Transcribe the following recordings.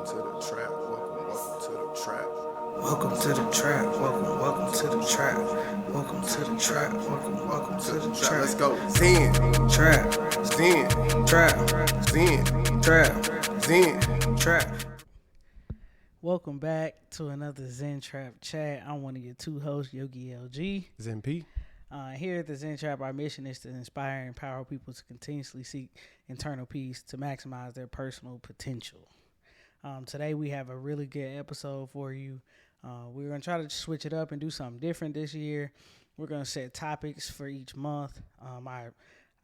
to the trap. Welcome to the trap. Welcome to the trap. Welcome to the trap. Welcome to the trap. Welcome to the trap. Let's go. Zen. Trap. Zen. Trap. Zen. Trap. Zen. Trap. Welcome back to another Zen Trap Chat. I'm one of your two hosts, Yogi LG. Zen P. Here at the Zen Trap, our mission is to inspire and empower people to continuously seek internal peace to maximize their personal potential. Today we have a really good episode for you. We're going to try to switch it up and do something different this year. We're going to set topics for each month. Our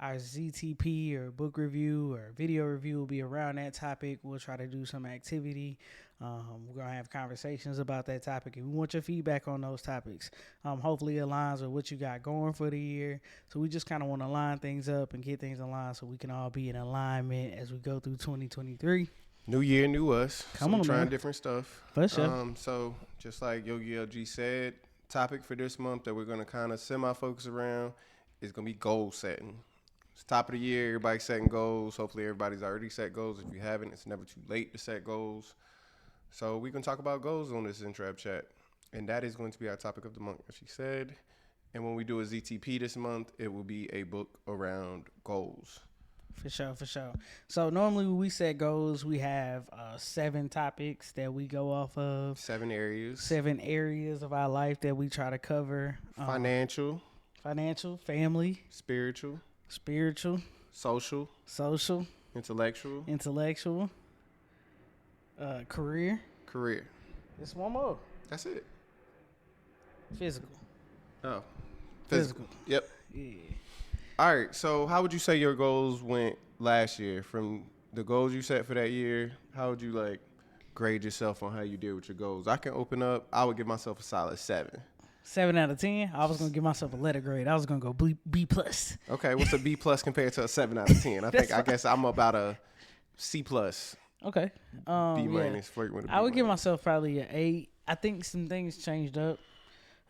ZTP or book review or video review will be around that topic. We'll try to do some activity. We're going to have conversations about that topic, and we want your feedback on those topics. Hopefully it aligns with what you got going for the year. So we just kind of want to line things up and get things aligned so we can all be in alignment as we go through 2023. New year, new us. Come on, trying man. different stuff. For sure. So just like Yogi LG said, topic for this month that we're going to kind of semi-focus around is going to be goal setting. It's top of the year. Everybody's setting goals. Hopefully everybody's already set goals. If you haven't, it's never too late to set goals. So we're going to talk about goals on this Zen Trap Chat. And that is going to be our topic of the month, as she said. And when we do a ZTP this month, it will be a book around goals. For sure. So normally when we set goals, we have 7 topics that we go off of. 7 areas. 7 areas of our life that we try to cover. Financial. Family. Spiritual. Social. Intellectual. Career. It's one more. That's it. Physical. Oh. Physical. Yep. Yeah. All right. So how would you say your goals went last year? From the goals you set for that year, how would you grade yourself on how you did with your goals? I can open up. I would give myself a solid 7. 7 out of 10. I was gonna give myself a letter grade. I was gonna go B plus. Okay. What's a B plus compared to a 7 out of 10? I guess I'm about a C plus. Okay. B minus. Flirting with a B I would give minus. myself probably an 8. I think some things changed up.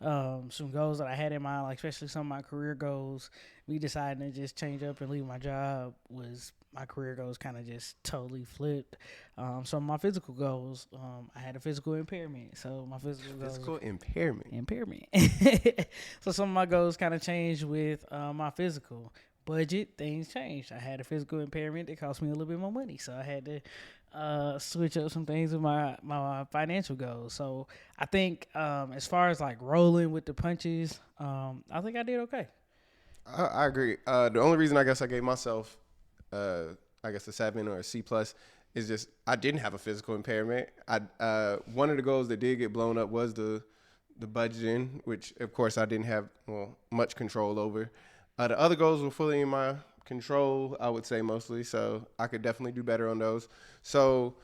Some goals that I had in mind, like especially some of my career goals, me deciding to just change up and leave my job was my career goals kind of just totally flipped. Some of my physical goals, I had a physical impairment, so my Physical impairment. So some of my goals kind of changed with my physical budget. Things changed. I had a physical impairment that cost me a little bit more money, so I had to switch up some things with my financial goals. So I think as far as rolling with the punches, I think I did okay. I agree. The only reason I guess I gave myself, a 7 or a C plus is just I didn't have a physical impairment. One of the goals that did get blown up was the budgeting, which of course I didn't have much control over. The other goals were fully in my control, I would say mostly, so I could definitely do better on those. So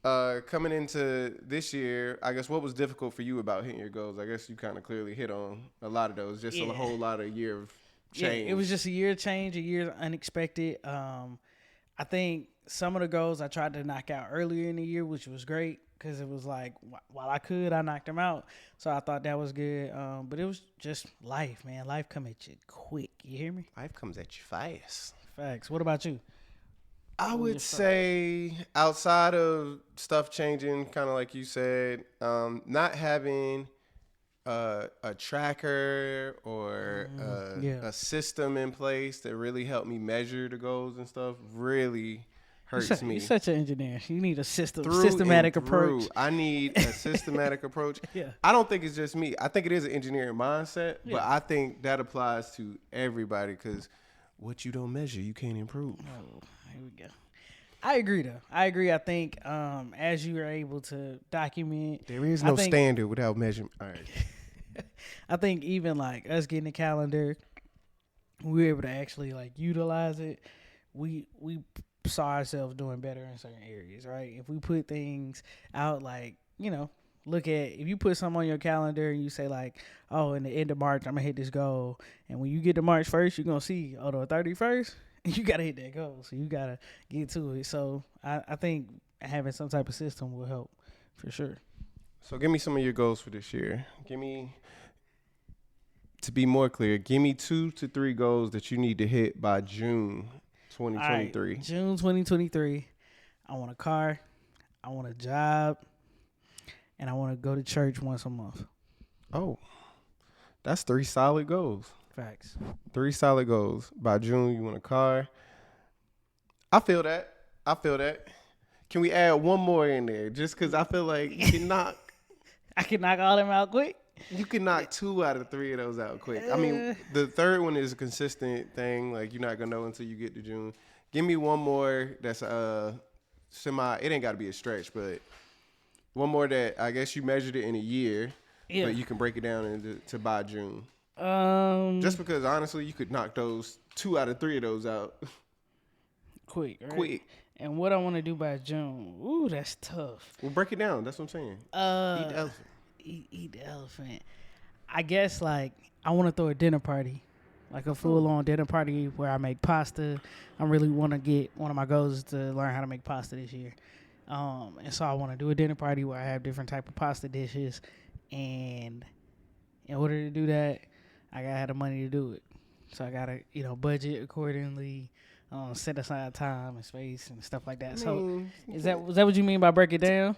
coming into this year, I guess what was difficult for you about hitting your goals? I guess you kind of clearly hit on a lot of those, just a whole lot of year of change. Yeah, it was just a year of change, a year unexpected. I think some of the goals I tried to knock out earlier in the year, which was great because it was while I could, I knocked them out. So I thought that was good. But it was just life, man. Life come at you quick. You hear me? Life comes at you fast. Facts. What about you? I would say outside of stuff changing, kind of like you said, not having a tracker or a system in place that really helped me measure the goals and stuff really hurts me. You're such an engineer. You need a systematic approach. I need a systematic approach. Yeah. I don't think it's just me. I think it is an engineering mindset, but I think that applies to everybody because what you don't measure, you can't improve. Oh, here we go. I agree, though. I think as you are able to document. There is no standard without measurement. All right. I think even us getting a calendar, we were able to actually utilize it. We saw ourselves doing better in certain areas, right? If we put things out look at, if you put something on your calendar and you say in the end of March, I'm going to hit this goal. And when you get to March 1st, you're going to see, the 31st, you got to hit that goal. So you got to get to it. So I think having some type of system will help for sure. So give me some of your goals for this year. To be more clear, give me 2 to 3 goals that you need to hit by June 2023. June 2023, I want a car. I want a job, and I want to go to church once a month. Oh, that's 3 solid goals. Facts. 3 solid goals. By June, you want a car. I feel that. Can we add one more in there? Just because I feel like you can knock. I can knock all them out quick. You can knock 2 out of 3 of those out quick. I mean, the third one is a consistent thing. Like, you're not going to know until you get to June. Give me one more that's semi. It ain't got to be a stretch, but one more that I guess you measured it in a year, but you can break it down into by June. Just because, honestly, you could knock those 2 out of 3 of those out. Quick, right? Quick. And what I want to do by June. Ooh, that's tough. Well, break it down. That's what I'm saying. Eat the elephant. Eat the elephant. I guess, like, I want to throw a dinner party. Like a full-on dinner party where I make pasta. I really want to get, one of my goals is to learn how to make pasta this year. And so I want to do a dinner party where I have different type of pasta dishes. And in order to do that, I got to have the money to do it. So I got to, budget accordingly, set aside time and space and stuff like that. So was that what you mean by break it down?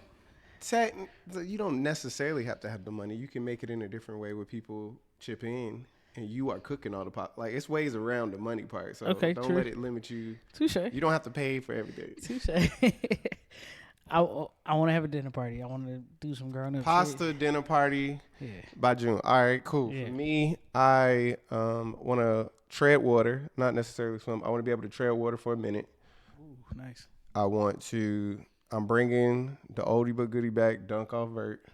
You don't necessarily have to have the money. You can make it in a different way where people chip in and you are cooking all the pot. Like, it's ways around the money part. So don't let it limit you. Touche. You don't have to pay for everything. Touche. I want to have a dinner party. I want to do some grown up pasta shit. Dinner party by June. All right, cool. Yeah. For me, I want to tread water, not necessarily swim. I want to be able to tread water for a minute. Ooh, nice. I'm bringing the oldie but goodie back, dunk off vert.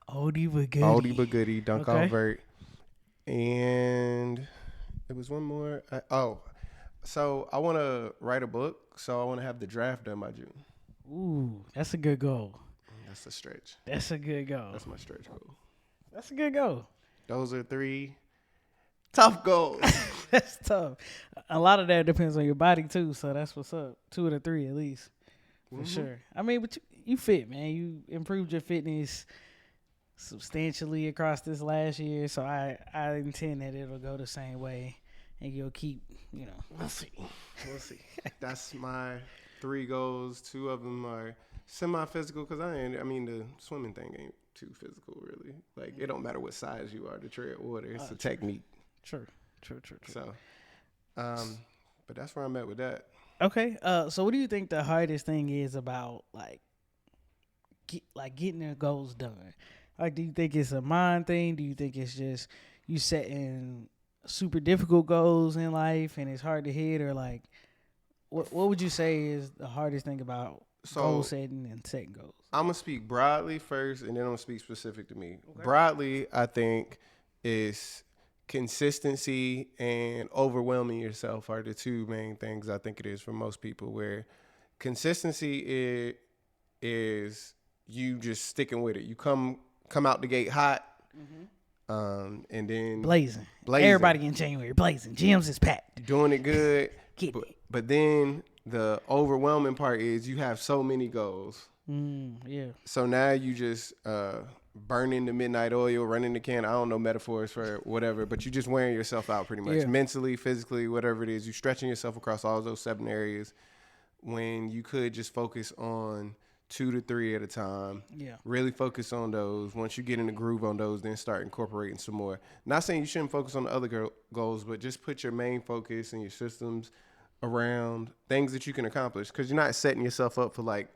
Oldie but goodie. Oldie but goodie, dunk off vert. And there was one more. So I want to write a book. So I want to have the draft done by June. Ooh, that's a good goal. That's a stretch. That's a good goal. That's my stretch goal. That's a good goal. Those are 3 tough goals. That's tough. A lot of that depends on your body too. So that's what's up. 2 of the 3 at least. For sure. I mean, but you fit, man. You improved your fitness substantially across this last year. So I intend that it'll go the same way. And you'll keep, We'll see. That's my 3 goals. 2 of them are semi-physical because the swimming thing ain't too physical, really. Like, it don't matter what size you are to tread water. It's a technique. True. So, but that's where I'm at with that. Okay. So what do you think the hardest thing is about getting their goals done? Like, do you think it's a mind thing? Do you think it's just you setting super difficult goals in life and it's hard to hit, or like, what would you say is the hardest thing about goal setting and setting goals? I'm gonna speak broadly first, and then I'm gonna speak specific to me. Okay. Broadly, I think is consistency and overwhelming yourself are the 2 main things I think it is for most people. Where consistency is you just sticking with it. You come out the gate hot, and then blazing. Everybody in January blazing. Gyms is packed. Doing it good. But then the overwhelming part is you have so many goals. Yeah. So now you just burning the midnight oil, running the can. I don't know metaphors for whatever, but you just wearing yourself out pretty much. Mentally, physically, whatever it is. You stretching yourself across all those 7 areas when you could just focus on 2 to 3 at a time. Yeah. Really focus on those. Once you get in the groove on those, then start incorporating some more. Not saying you shouldn't focus on the other goals, but just put your main focus and your systems around things that you can accomplish, because you're not setting yourself up for like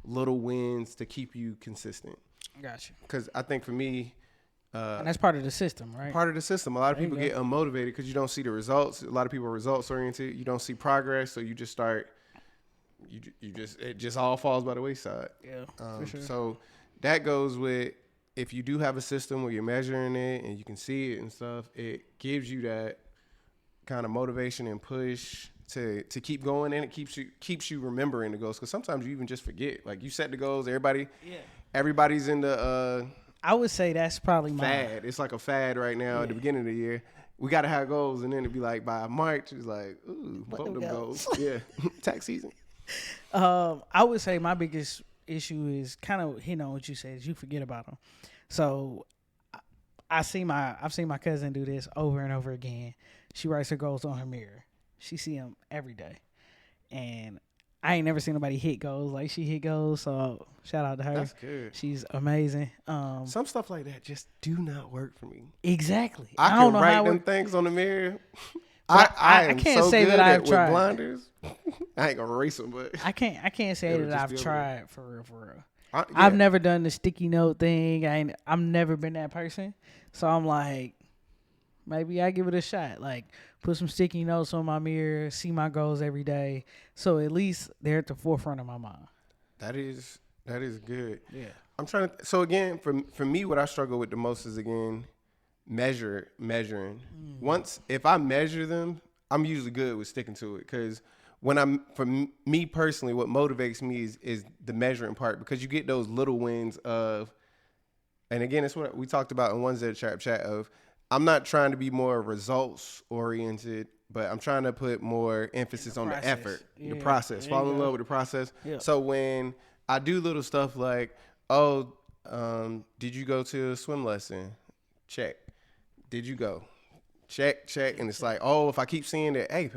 little wins to keep you consistent. Gotcha. Because I think for me, and that's part of the system, right? Part of the system. A lot of people get unmotivated because you don't see the results. A lot of people are results oriented. You don't see progress, so you just start. It just all falls by the wayside. Yeah, for sure. So that goes with, if you do have a system where you're measuring it and you can see it and stuff, it gives you that kind of motivation and push to keep going, and it keeps you remembering the goals, because sometimes you even just forget. Like, you set the goals, everybody's in the I would say that's probably fad. mine. It's like a fad right now at the beginning of the year. We got to have goals, and then it'd be like by March, it's like, ooh, bump them goals. Yeah, tax season. I would say my biggest issue is kind of hitting on what you said, is you forget about them. So I've seen my cousin do this over and over again. She writes her goals on her mirror. She see them every day, and I ain't never seen nobody hit goals like she hit goals. So shout out to her. That's good. She's amazing. Some stuff like that just do not work for me. Exactly. I don't can know write how them it, things on the mirror. But I I am can't so say good that I've at with tried. blinders. I ain't gonna erase them, but I can't say It'll that just I've be over tried for real. For real. yeah. I've never done the sticky note thing. I've never been that person. So I'm like, maybe I give it a shot. Like, put some sticky notes on my mirror, see my goals every day. So at least they're at the forefront of my mind. That is good. Yeah. I'm trying to. So again, for me, what I struggle with the most is again measuring. If I measure them, I'm usually good with sticking to it because me personally, what motivates me is the measuring part because you get those little wins of, and again, it's what we talked about in one Zen Trap Chat of. I'm not trying to be more results oriented, but I'm trying to put more emphasis on the effort, the process. Fall in love with the process. Yeah. So when I do little stuff like, oh, did you go to a swim lesson? Check. Did you go? Check. And it's like, oh, if I keep seeing that, hey,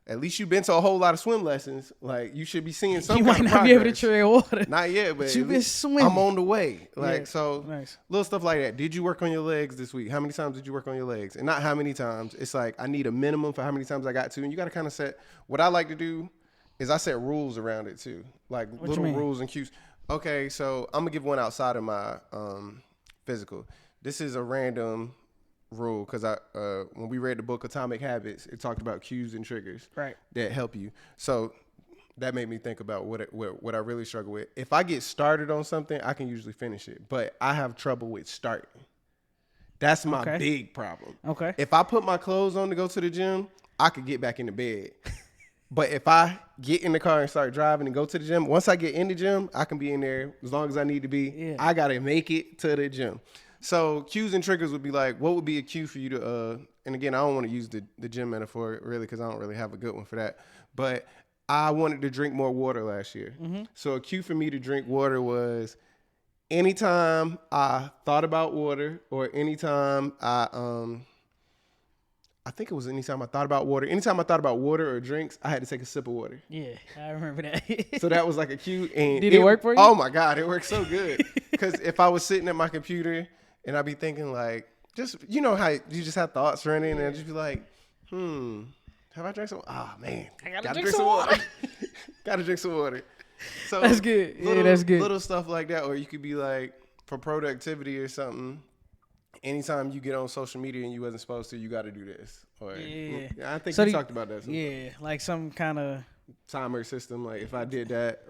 at least you've been to a whole lot of swim lessons. Like you should be seeing some you kind might of not progress. be able to tread water. Not yet, but you've been swimming. I'm on the way. Like nice. Little stuff like that. Did you work on your legs this week? How many times did you work on your legs? And not how many times. It's like I need a minimum for how many times I got to. And you got to kind of set. What I like to do is I set rules around it too, like little rules and cues. Okay, so I'm gonna give one outside of my physical. This is a random rule because when we read the book Atomic Habits, it talked about cues and triggers that help you. So that made me think about what I really struggle with. If I get started on something, I can usually finish it, but I have trouble with starting. That's my big problem. Okay. If I put my clothes on to go to the gym, I could get back in the bed. But if I get in the car and start driving and go to the gym, once I get in the gym, I can be in there as long as I need to be. Yeah. I got to make it to the gym. So cues and triggers would be like, what would be a cue for you to, and again, I don't want to use the gym metaphor really because I don't really have a good one for that. But I wanted to drink more water last year. Mm-hmm. So a cue for me to drink water was anytime I thought about water or anytime I think it was anytime I thought about water. Anytime I thought about water or drinks, I had to take a sip of water. Yeah, I remember that. So that was like a cue. And did it work for you? Oh my God, it worked so good. Because if I was sitting at my computer and I'd be thinking like, just, you know how you just have thoughts running and I'd just be like, have I drank some? Oh man, I gotta drink some water. Gotta drink some water. So that's good. That's good. Little stuff like that. Or you could be like, for productivity or something, anytime you get on social media and you wasn't supposed to, you got to do this. Or I think you talked about that. Yeah, like some kind of timer system. Like if I did that,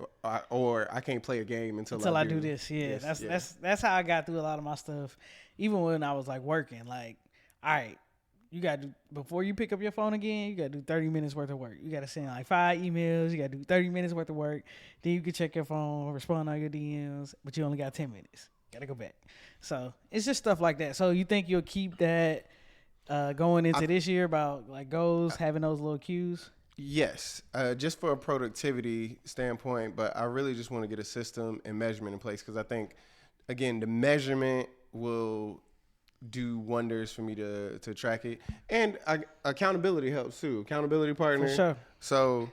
or I can't play a game until I do this. Yeah, that's how I got through a lot of my stuff. Even when I was like working, like, all right, you got to, before you pick up your phone again, you got to do 30 minutes worth of work. You got to send like 5 emails. You got to do 30 minutes worth of work. Then you can check your phone, respond on your DMs, but you only got 10 minutes. Got to go back. So it's just stuff like that. So you think you'll keep that going into this year about like goals, having those little cues? Yes, just for a productivity standpoint, but I really just want to get a system and measurement in place because I think, again, the measurement will do wonders for me to track it. And accountability helps too. Accountability partner. For sure. So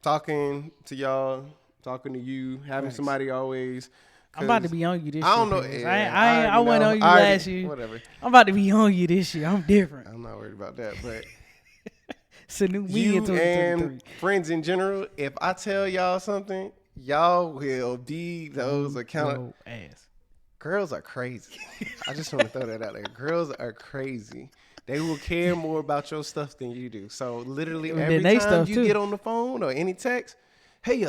talking to y'all, talking to you, having somebody always... I'm about to be on you this year. I don't know. Yeah, I went on you last year. Whatever. I'm about to be on you this year. I'm different. I'm not worried about that, but it's a new me you in 2023. and friends in general, if I tell y'all something, y'all will be those accountable. Girls are crazy. I just want to throw that out there. Girls are crazy. They will care more about your stuff than you do. So literally every time you get on the phone or any text, hey,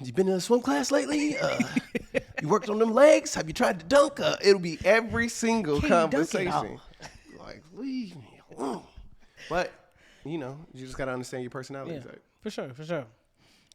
you been in a swim class lately? You worked on them legs? Have you tried to dunk? It'll be every single conversation. Like, leave me alone. But, you know, you just got to understand your personality. Yeah, for sure.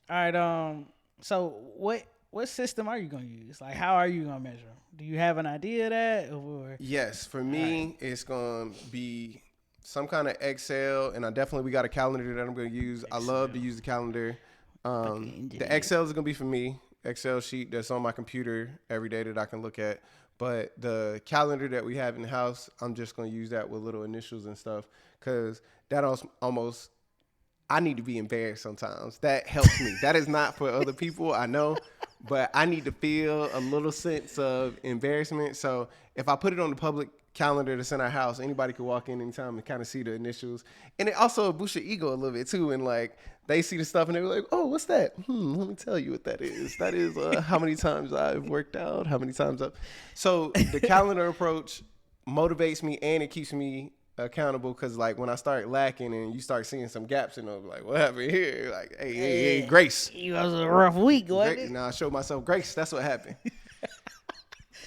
All right, so what system are you going to use? Like, how are you going to measure them? Do you have an idea of that? Or? Yes, for me, it's going to be some kind of Excel, and we got a calendar that I'm going to use. I love to use the calendar. The Excel is going to be for me. Excel sheet that's on my computer every day that I can look at. But the calendar that we have in the house, I'm just going to use that with little initials and stuff because that almost I need to be embarrassed sometimes. That helps me. That is not for other people, I know, but I need to feel a little sense of embarrassment. So if I put it on the public calendar that's in our house, anybody could walk in anytime and kind of see the initials. And it also boosts your ego a little bit too. And like they see the stuff and they're like, oh, what's that? Let me tell you what that is. That is how many times I've worked out, how many times I've. So the calendar approach motivates me and it keeps me accountable, because like when I start lacking and you start seeing some gaps in them, like what happened here? Like, hey, Grace. It was a rough week, wasn't it? Now I showed myself grace. That's what happened.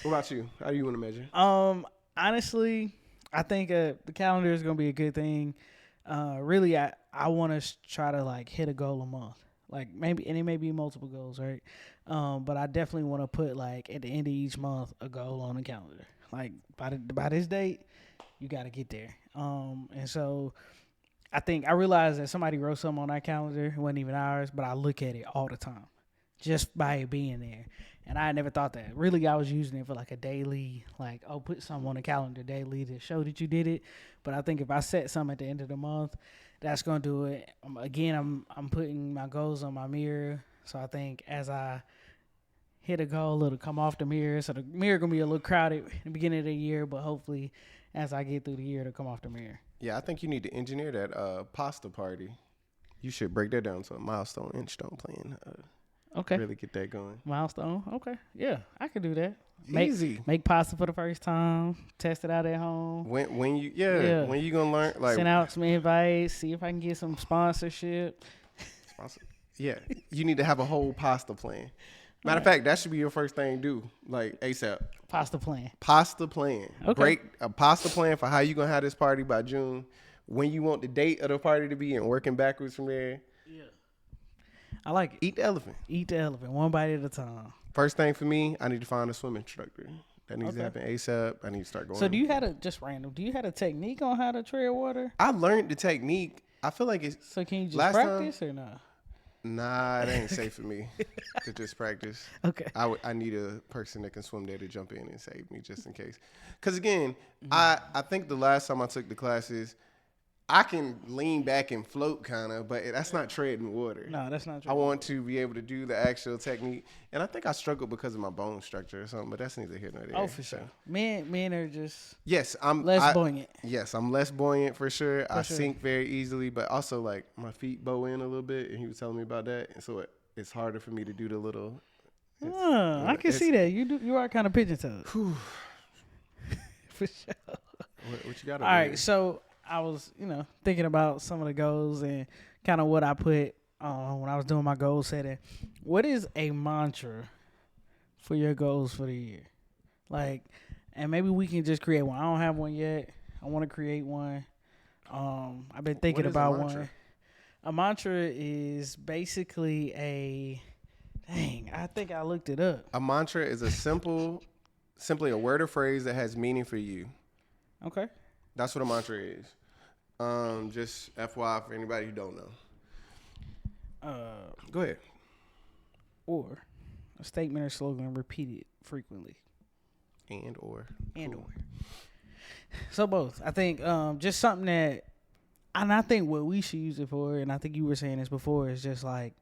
What about you? How do you want to measure? Honestly, I think the calendar is gonna be a good thing. Really, I want to try to like hit a goal a month, like maybe, and it may be multiple goals, right? But I definitely want to put like at the end of each month a goal on the calendar. Like by this date, you got to get there. And so I think I realized that somebody wrote something on our calendar. It wasn't even ours, but I look at it all the time just by it being there. And I never thought that. Really, I was using it for like a daily, like, oh, put something on the calendar daily to show that you did it. But I think if I set something at the end of the month, that's going to do it. Again, I'm putting my goals on my mirror. So I think as I hit a goal, it'll come off the mirror. So the mirror going to be a little crowded in the beginning of the year, but hopefully as I get through the year, it'll come off the mirror. Yeah, I think you need to engineer that pasta party. You should break that down to a milestone, inch-stone plan. Okay. Really get that going. Milestone. Okay. Yeah, I could do that. Easy. Make pasta for the first time. Test it out at home. When you when you gonna learn, like send out some invites. See if I can get some sponsorship. Yeah, you need to have a whole pasta plan. Matter of fact, that should be your first thing to do, like ASAP. Pasta plan. Pasta plan. Okay. Break a pasta plan for how you gonna have this party by June. When you want the date of the party to be, and working backwards from there. Yeah. I like it. Eat the elephant. Eat the elephant, one bite at a time. First thing for me, I need to find a swim instructor. That needs to happen ASAP. I need to start going. So do you have a technique on how to tread water? I learned the technique. I feel like it's. So can you just practice or not? Nah, it ain't safe for me to just practice. Okay. I need a person that can swim there to jump in and save me just in case. Because again, I think the last time I took the classes, I can lean back and float kind of, but that's not treading water. No, that's not true. I want to be able to do the actual technique. And I think I struggle because of my bone structure or something, but that's neither here nor there. Oh, for sure. Men are just I'm less buoyant. Yes, I'm less buoyant for sure. I sink very easily, but also like my feet bow in a little bit, and he was telling me about that. And so it's harder for me to do the little. I can see that. You are kind of pigeon-toed. For sure. What you got? All right, so I was, thinking about some of the goals and kind of what I put when I was doing my goal setting. What is a mantra for your goals for the year? Like, and maybe we can just create one. I don't have one yet. I want to create one. I've been thinking about one. A mantra is basically I think I looked it up. A mantra is simply a word or phrase that has meaning for you. Okay. That's what a mantra is. Just FYI for anybody who don't know. Go ahead. Or a statement or slogan repeated frequently. And or. So both. I think just something that, and I think what we should use it for, and I think you were saying this before, is just like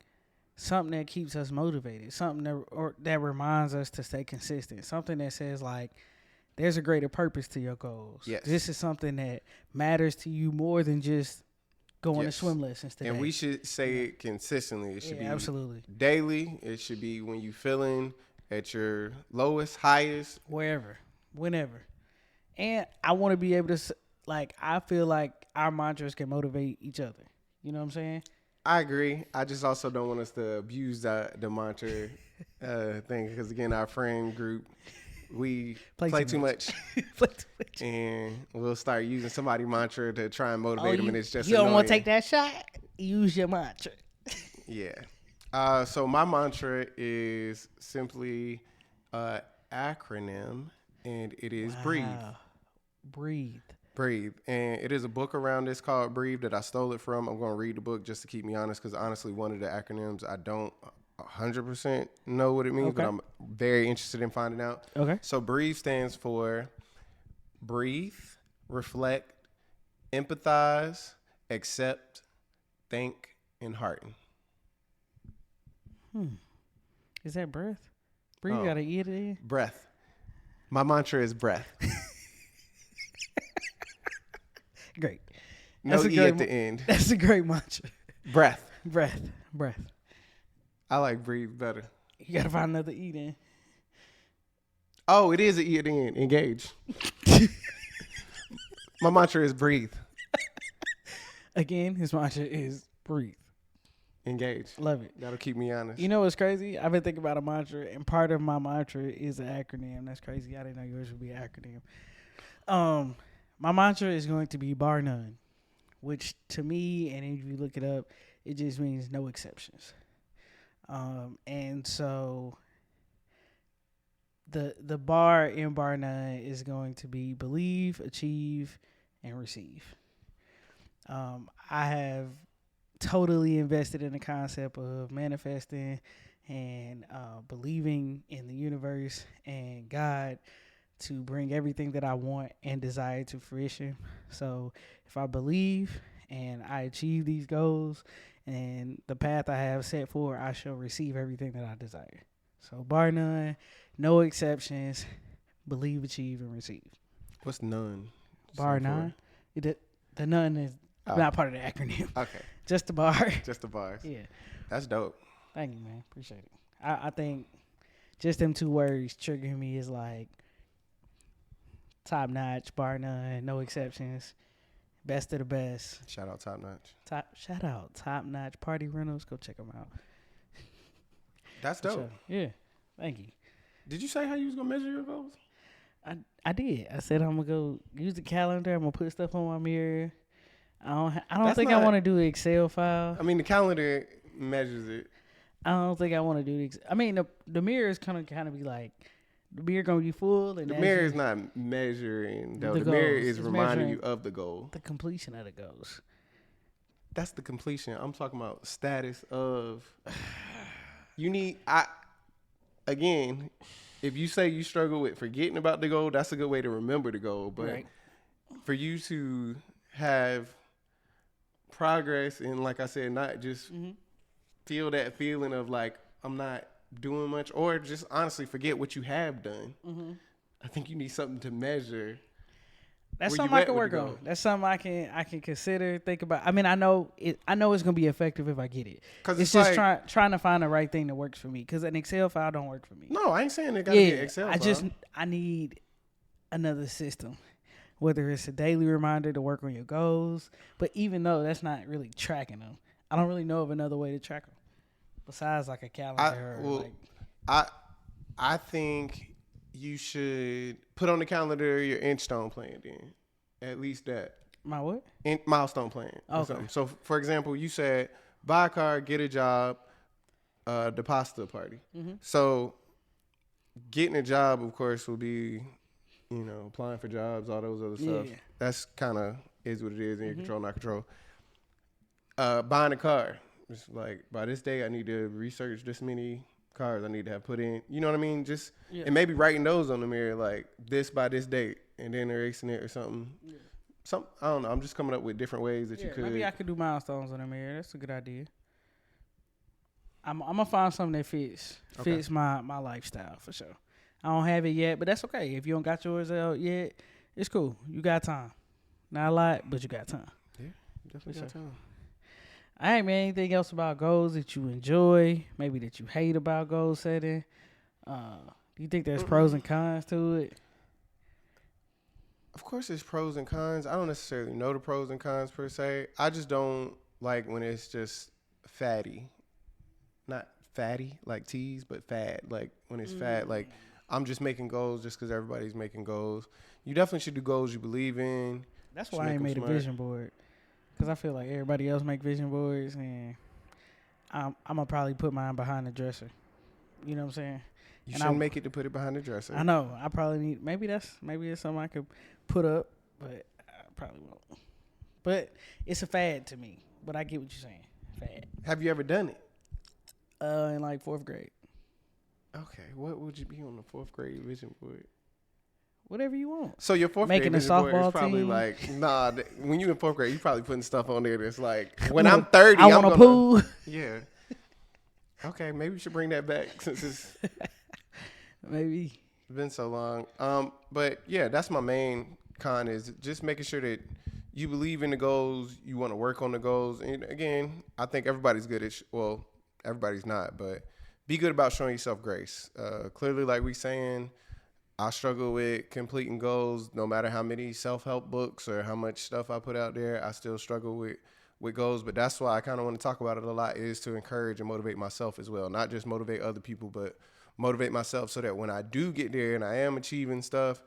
something that keeps us motivated, something that reminds us to stay consistent, something that says like, there's a greater purpose to your goals. Yes. This is something that matters to you more than just going to swim lessons today. And we should say it consistently. It should be absolutely daily. It should be when you feeling at your lowest, highest. Wherever, whenever. And I want to be able to, like, I feel like our mantras can motivate each other. You know what I'm saying? I agree. I just also don't want us to abuse the mantra thing, because, again, our friend group, we play too much. And we'll start using somebody's mantra to try and motivate them, and it's just you don't annoying. Want to take that shot? Use your mantra. Yeah. So my mantra is simply acronym, and it is breathe. Breathe. And it is a book around this called Breathe that I stole it from. I'm going to read the book just to keep me honest, because honestly, one of the acronyms I don't 100% know what it means, but I'm very interested in finding out. Okay. So BREATHE stands for breathe, reflect, empathize, accept, think, and hearten. Is that breath? Breathe, Oh. gotta eat it in. Breath. My mantra is breath. Great. No That's a E great at the end. That's a great mantra. Breath. Breath. I like breathe better. You gotta find another E then. Oh, it is an E at the end. Engage. My mantra is breathe. Again, his mantra is breathe. Engage. Love it. That'll keep me honest. You know what's crazy? I've been thinking about a mantra, and part of my mantra is an acronym. That's crazy. I didn't know yours would be an acronym. My mantra is going to be bar none, which to me, and if you look it up, it just means no exceptions. And so the bar in bar none is going to be believe, achieve, and receive. I have totally invested in the concept of manifesting and believing in the universe and God to bring everything that I want and desire to fruition. So if I believe and I achieve these goals and the path I have set forward, I shall receive everything that I desire. So bar none, no exceptions, believe, achieve, and receive. What's none? Bar none? The none is not part of the acronym. Okay. Just the bar. Just the bars. Yeah. That's dope. Thank you, man. Appreciate it. I think just them two words triggering me is like top notch, bar none, no exceptions, best of the best. Shout out Top Notch. Shout out top notch party rentals. Go check them out. That's dope. Sure. Yeah. Thank you. Did you say how you was gonna measure your goals? I did. I said I'm gonna go use the calendar. I'm gonna put stuff on my mirror. I don't think I want to do an Excel file. I mean, the calendar measures it. I don't think I want to do the. I mean, the mirror is kind of be like the mirror gonna be full, and The mirror is not measuring though. The The mirror goals. is It's reminding measuring you of the goal. the completion of the goals. That's the completion. I'm talking about status of. You need again. If you say you struggle with forgetting about the goal, that's a good way to remember the goal. But Right. for you to have progress and, like I said, not just feel that feeling of like I'm not doing much, or just honestly forget what you have done. I think you need something to measure. That's where something you I at can with work the on. goal. That's something I can consider, think about. I mean, I know it's gonna be effective if I get it. 'Cause It's it's just like- trying to find the right thing that works for me. Because an Excel file don't work for me. No, I ain't saying it got to be an Yeah, Excel I need another system, whether it's a daily reminder to work on your goals. But even though that's not really tracking them, I don't really know of another way to track them besides like a calendar. I think you should put on the calendar your inchstone plan then. At least that. My what? Milestone plan. Or Okay. something. So, for example, you said buy a car, get a job, the pasta party. So, getting a job, of course, will be, applying for jobs, all those other stuff. Yeah. That's kind of is what it is in your control, not control. Buying a car. It's like, by this day, I need to research this many cars I need to have put in. You know what I mean? Just and maybe writing those on the mirror, like this by this date, and then erasing it or something. Yeah. I don't know. I'm just coming up with different ways that you could. Maybe I could do milestones on the mirror. That's a good idea. I'm gonna find something that fits my lifestyle for sure. I don't have it yet, but that's okay. If you don't got yours out yet, it's cool. You got time. Not a lot, but you got time. Yeah, definitely got time. All right, man. Anything else about goals that you enjoy? Maybe that you hate about goal setting? Do you think there's pros and cons to it? Of course, there's pros and cons. I don't necessarily know the pros and cons per se. I just don't like when it's just fatty. Not fatty like teas, but fat. Like when it's fat, like I'm just making goals just because everybody's making goals. You definitely should do goals you believe in. That's why I ain't made a vision board. Because I feel like everybody else make vision boards, and I'm going to probably put mine behind the dresser. You know what I'm saying? You shouldn't make it to put it behind the dresser. I know. I probably need, maybe it's something I could put up, but I probably won't. But it's a fad to me. But I get what you're saying. Fad. Have you ever done it? In like 4th grade. Okay. What would you be on the 4th grade vision board? whatever you want. So your fourth Making grade a vision board is softball probably team. like, nah. When you in fourth grade, you probably putting stuff on there that's like, when I I'm want- 30, I I'm want a gonna, pool. yeah. Okay, maybe we should bring that back since it's Maybe. been so long. But yeah, that's my main con is just making sure that you believe in the goals, you want to work on the goals. And again, I think everybody's good at, well, everybody's not, but be good about showing yourself grace. Clearly, like we saying, I struggle with completing goals. No matter how many self-help books or how much stuff I put out there, I still struggle with goals. But that's why I kind of want to talk about it a lot, is to encourage and motivate myself as well. Not just motivate other people, but motivate myself so that when I do get there and I am achieving stuff,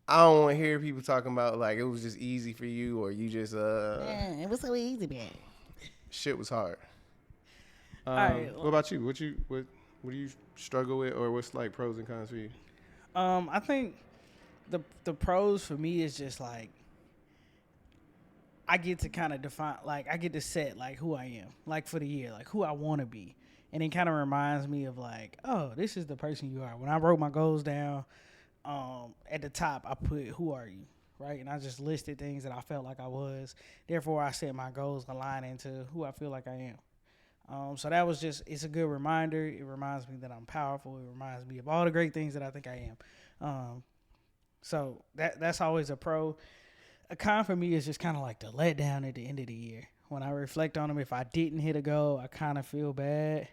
I don't want to hear people talking about like it was just easy for you or you just Man, it was so easy, man. shit was hard. All right. What about you? What do you struggle with, or what's like pros and cons for you? I think the pros for me is just like I get to kind of define, like I get to set like who I am, like for the year, like who I want to be, and it kind of reminds me of like, oh, this is the person you are. When I wrote my goals down, at the top I put who are you, right, and I just listed things that I felt like I was. Therefore, I set my goals aligning to who I feel like I am. So that was just, it's a good reminder. It reminds me that I'm powerful. It reminds me of all the great things that I think I am. So that's always a pro. A con for me is just kind of like the letdown at the end of the year. When I reflect on them, if I didn't hit a goal, I kind of feel bad.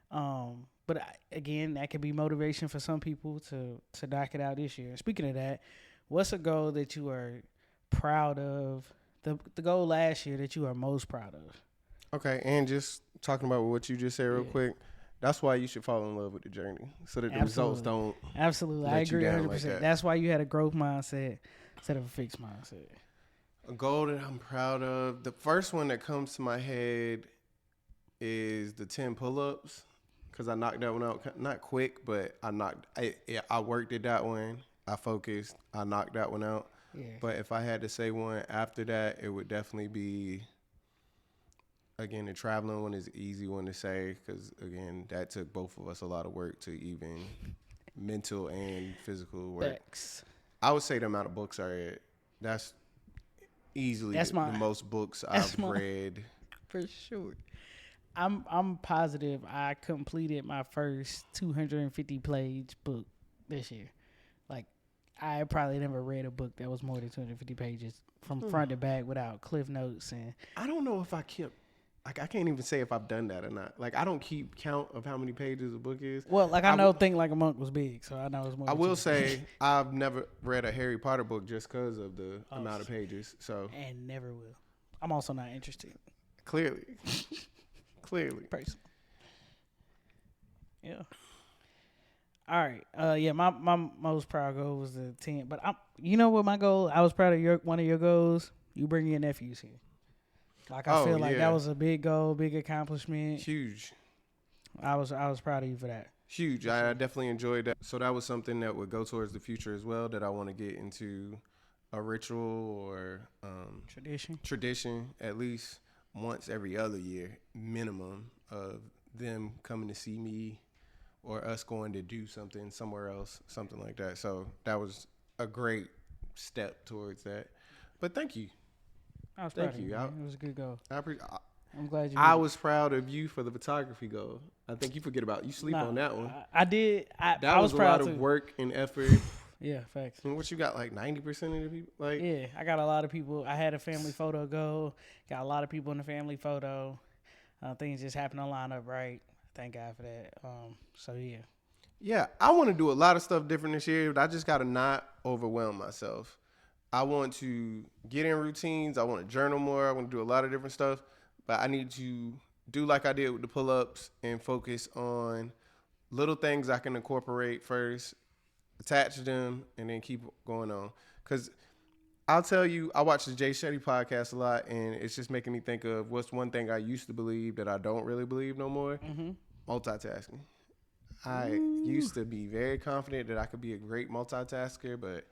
But again, that could be motivation for some people to knock it out this year. Speaking of that, what's a goal that you are proud of? The goal last year that you are most proud of? Okay, and just talking about what you just said real quick, that's why you should fall in love with the journey so that the results don't. Absolutely, I let you agree down 100%. like that. That's why you had a growth mindset instead of a fixed mindset. A goal that I'm proud of. The first one that comes to my head is the 10 pull-ups, because I knocked that one out. Not quick, but I worked at that one. I focused. I knocked that one out. Yeah. But if I had to say one after that, it would definitely be, again, the traveling one is an easy one to say, because, again, that took both of us a lot of work to even mental and physical work. Facts. I would say the amount of books I read. That's easily the most books I've read. For sure. I'm positive I completed my first 250-page book this year. Like, I probably never read a book that was more than 250 pages from front to back without cliff notes. And I don't know if I kept, like, I can't even say if I've done that or not. Like, I don't keep count of how many pages a book is. well, like I know Think Like a Monk was big, so I know it's more. I than will 250. say I've never read a Harry Potter book just because of the amount of pages. So and never will. I'm also not interested. clearly. Personally. Yeah. All right. Yeah. My most proud goal was the 10. But you know what my goal? I was proud of one of your goals. You bring your nephews here. Like I feel like that was a big goal, big accomplishment. Huge. I was proud of you for that. Huge. I definitely enjoyed that. So that was something that would go towards the future as well, that I want to get into a ritual or tradition at least once every other year minimum of them coming to see me or us going to do something somewhere else, something like that. So that was a great step towards that. But thank you. I was proud of you. It was a good goal. I'm glad you. I was proud of you for the photography goal. I think you forget about, you sleep on that one. I did. That was proud a lot too. of work and effort. Yeah, facts. And what you got, like 90% of the people? Like, yeah, I got a lot of people. I had a family photo go. Got a lot of people in the family photo. Things just happened to line up right. Thank God for that. So yeah. Yeah, I want to do a lot of stuff different this year, but I just got to not overwhelm myself. I want to get in routines. I want to journal more. I want to do a lot of different stuff, but I need to do like I did with the pull-ups and focus on little things I can incorporate first, attach them, and then keep going on. Because I'll tell you, I watch the Jay Shetty podcast a lot, and it's just making me think of what's one thing I used to believe that I don't really believe no more. Mm-hmm. Multitasking. I used to be very confident that I could be a great multitasker, but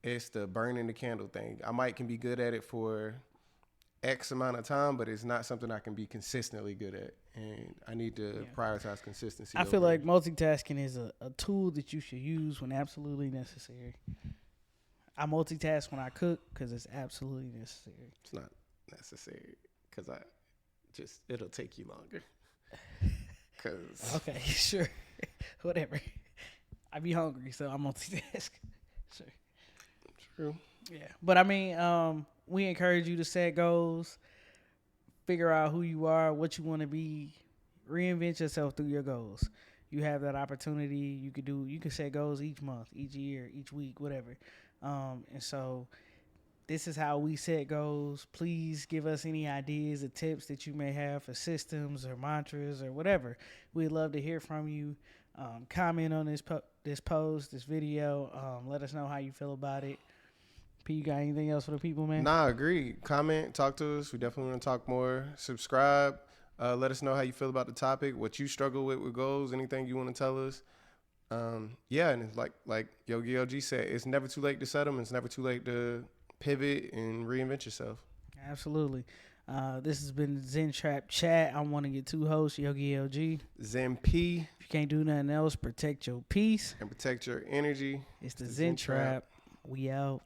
it's the burning the candle thing. I can be good at it for X amount of time, but it's not something I can be consistently good at. And I need to prioritize consistency. I feel like multitasking is a tool that you should use when absolutely necessary. I multitask when I cook because it's absolutely necessary. It's not necessary because it'll take you longer. Okay, sure. Whatever. I be hungry, so I multitask. Sure. True. Yeah. But I mean, we encourage you to set goals, figure out who you are, what you want to be, reinvent yourself through your goals. You have that opportunity. You can set goals each month, each year, each week, whatever. And so this is how we set goals. Please give us any ideas or tips that you may have for systems or mantras or whatever. We'd love to hear from you. Comment on this post, this video. Let us know how you feel about it. P, you got anything else for the people, man? Nah, agree. Comment, talk to us. We definitely want to talk more. Subscribe. Let us know how you feel about the topic, what you struggle with goals, anything you want to tell us. And it's like Yogi OG said, it's never too late to set them. It's never too late to pivot and reinvent yourself. Absolutely. This has been Zen Trap Chat. I'm one of your two hosts, Yogi LG. Zen P. If you can't do nothing else, protect your peace And protect your energy. It's the Zen Trap. We out.